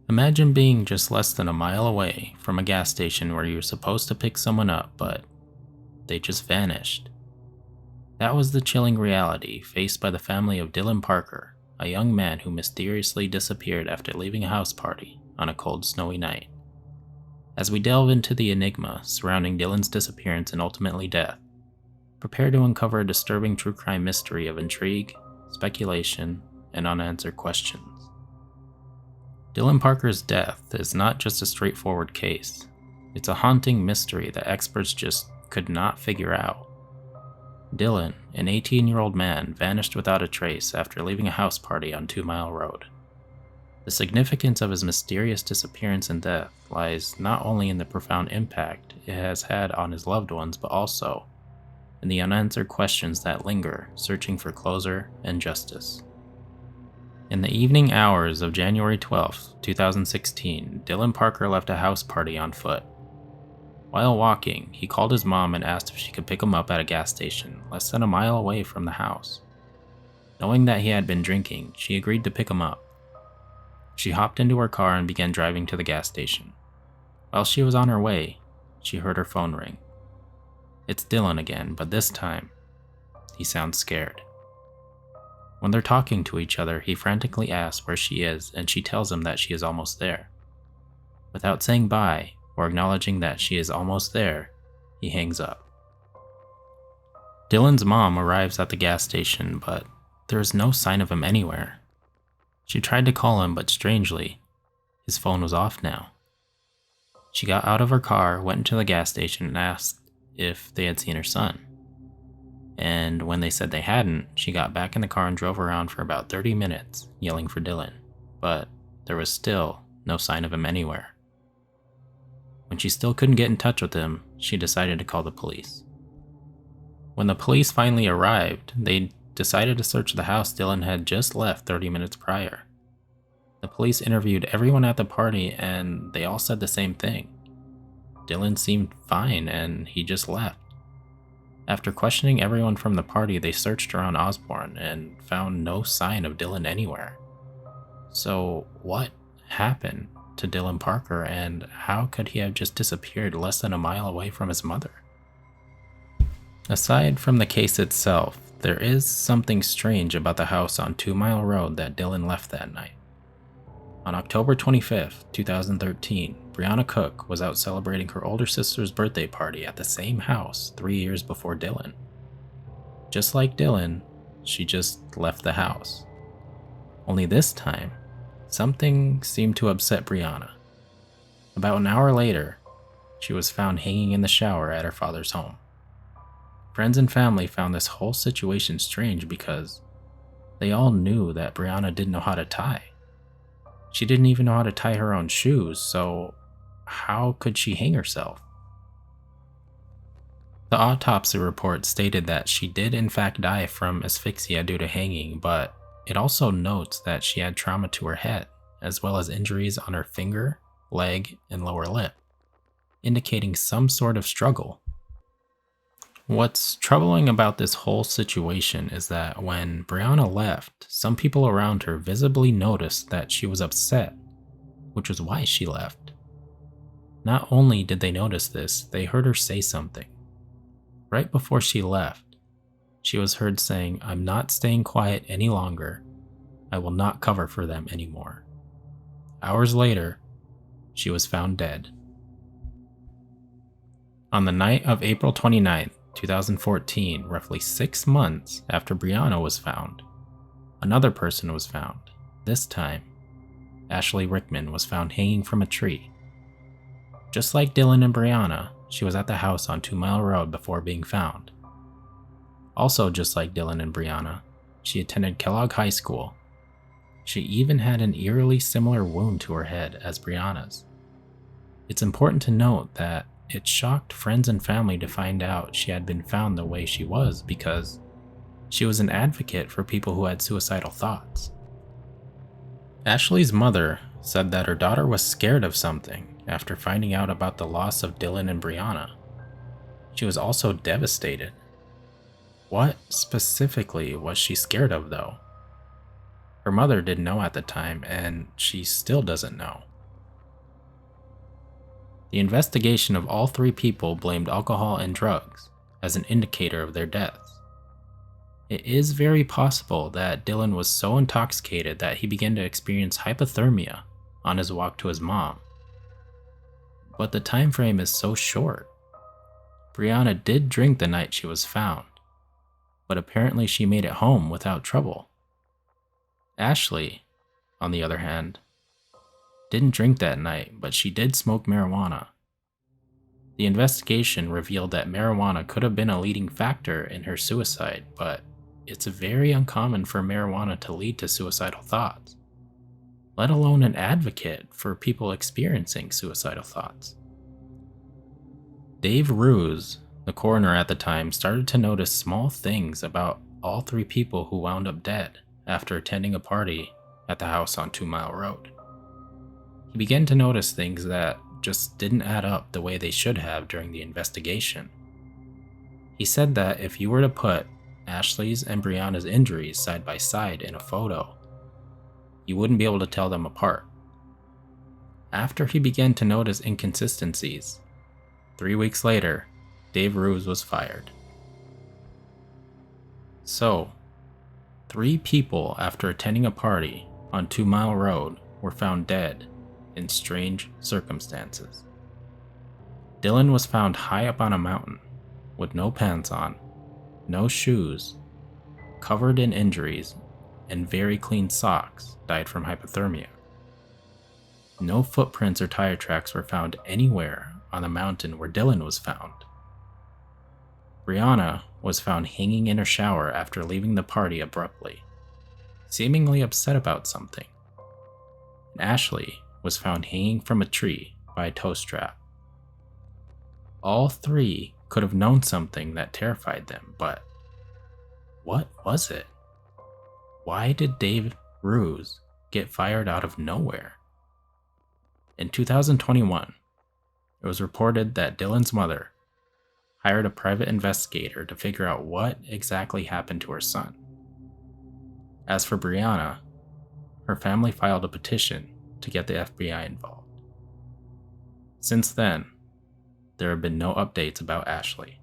Imagine being just less than a mile away from a gas station where you were supposed to pick someone up, but they just vanished. That was the chilling reality faced by the family of Dylan Parker, a young man who mysteriously disappeared after leaving a house party on a cold, snowy night. As we delve into the enigma surrounding Dylan's disappearance and ultimately death, prepare to uncover a disturbing true crime mystery of intrigue, speculation, and unanswered questions. Dylan Parker's death is not just a straightforward case. It's a haunting mystery that experts just could not figure out. Dylan, an 18-year-old man, vanished without a trace after leaving a house party on 2 Mile Road. The significance of his mysterious disappearance and death lies not only in the profound impact it has had on his loved ones, but also in the unanswered questions that linger, searching for closure and justice. In the evening hours of January 12, 2016, Dylan Parker left a house party on foot. While walking, he called his mom and asked if she could pick him up at a gas station less than a mile away from the house. Knowing that he had been drinking, she agreed to pick him up. She hopped into her car and began driving to the gas station. While she was on her way, she heard her phone ring. It's Dylan again, but this time, he sounds scared. When they're talking to each other, he frantically asks where she is, and she tells him that she is almost there. Without saying bye or acknowledging that she is almost there, he hangs up. Dylan's mom arrives at the gas station, but there is no sign of him anywhere. She tried to call him, but strangely, his phone was off now. She got out of her car, went into the gas station, and asked if they had seen her son. And when they said they hadn't, she got back in the car and drove around for about 30 minutes, yelling for Dylan, but there was still no sign of him anywhere. When she still couldn't get in touch with him, she decided to call the police. When the police finally arrived, they decided to search the house Dylan had just left 30 minutes prior. The police interviewed everyone at the party, and they all said the same thing. Dylan seemed fine, and he just left. After questioning everyone from the party, they searched around Osborne and found no sign of Dylan anywhere. So what happened to Dylan Parker, and how could he have just disappeared less than a mile away from his mother? Aside from the case itself, there is something strange about the house on 2 Mile Road that Dylan left that night. On October 25, 2013, Brianna Cook was out celebrating her older sister's birthday party at the same house 3 years before Dylan. Just like Dylan, she just left the house. Only this time, something seemed to upset Brianna. About an hour later, she was found hanging in the shower at her father's home. Friends and family found this whole situation strange because they all knew that Brianna didn't know how to tie. She didn't even know how to tie her own shoes, so how could she hang herself? The autopsy report stated that she did in fact die from asphyxia due to hanging, but it also notes that she had trauma to her head, as well as injuries on her finger, leg, and lower lip, indicating some sort of struggle. What's troubling about this whole situation is that when Brianna left, some people around her visibly noticed that she was upset, which was why she left. Not only did they notice this, they heard her say something. Right before she left, she was heard saying, "I'm not staying quiet any longer. I will not cover for them anymore." Hours later, she was found dead. On the night of April 29th, 2014, roughly 6 months after Brianna was found, another person was found. This time, Ashley Rickman was found hanging from a tree. Just like Dylan and Brianna, she was at the house on 2 Mile Road before being found. Also, just like Dylan and Brianna, she attended Kellogg High School. She even had an eerily similar wound to her head as Brianna's. It's important to note that it shocked friends and family to find out she had been found the way she was because She was an advocate for people who had suicidal thoughts. Ashley's mother said that her daughter was scared of something after finding out about the loss of Dylan and Brianna. She was also devastated. What specifically was she scared of, though? Her mother didn't know at the time, and she still doesn't know. The investigation of all three people blamed alcohol and drugs as an indicator of their deaths. It is very possible that Dylan was so intoxicated that he began to experience hypothermia on his walk to his mom. But the time frame is so short. Brianna did drink the night she was found, but apparently she made it home without trouble. Ashley, on the other hand, didn't drink that night, but she did smoke marijuana. The investigation revealed that marijuana could have been a leading factor in her suicide, but it's very uncommon for marijuana to lead to suicidal thoughts, let alone an advocate for people experiencing suicidal thoughts. Dave Ruse, the coroner at the time, started to notice small things about all three people who wound up dead after attending a party at the house on 2 Mile Road. He began to notice things that just didn't add up the way they should have during the investigation. He said that if you were to put Ashley's and Brianna's injuries side by side in a photo, you wouldn't be able to tell them apart. After he began to notice inconsistencies, 3 weeks later, Dave Ruse was fired. So, 3 people after attending a party on 2 Mile Road were found dead in strange circumstances. Dylan was found high up on a mountain with no pants on, no shoes, covered in injuries, and very clean socks, died from hypothermia. No footprints or tire tracks were found anywhere on the mountain where Dylan was found. Brianna was found hanging in her shower after leaving the party abruptly, seemingly upset about something. And Ashley was found hanging from a tree by a tow strap. All 3 could have known something that terrified them, but what was it? Why did Dave Ruse get fired out of nowhere? In 2021, it was reported that Dylan's mother hired a private investigator to figure out what exactly happened to her son. As for Brianna, her family filed a petition to get the FBI involved. Since then, there have been no updates about Ashley.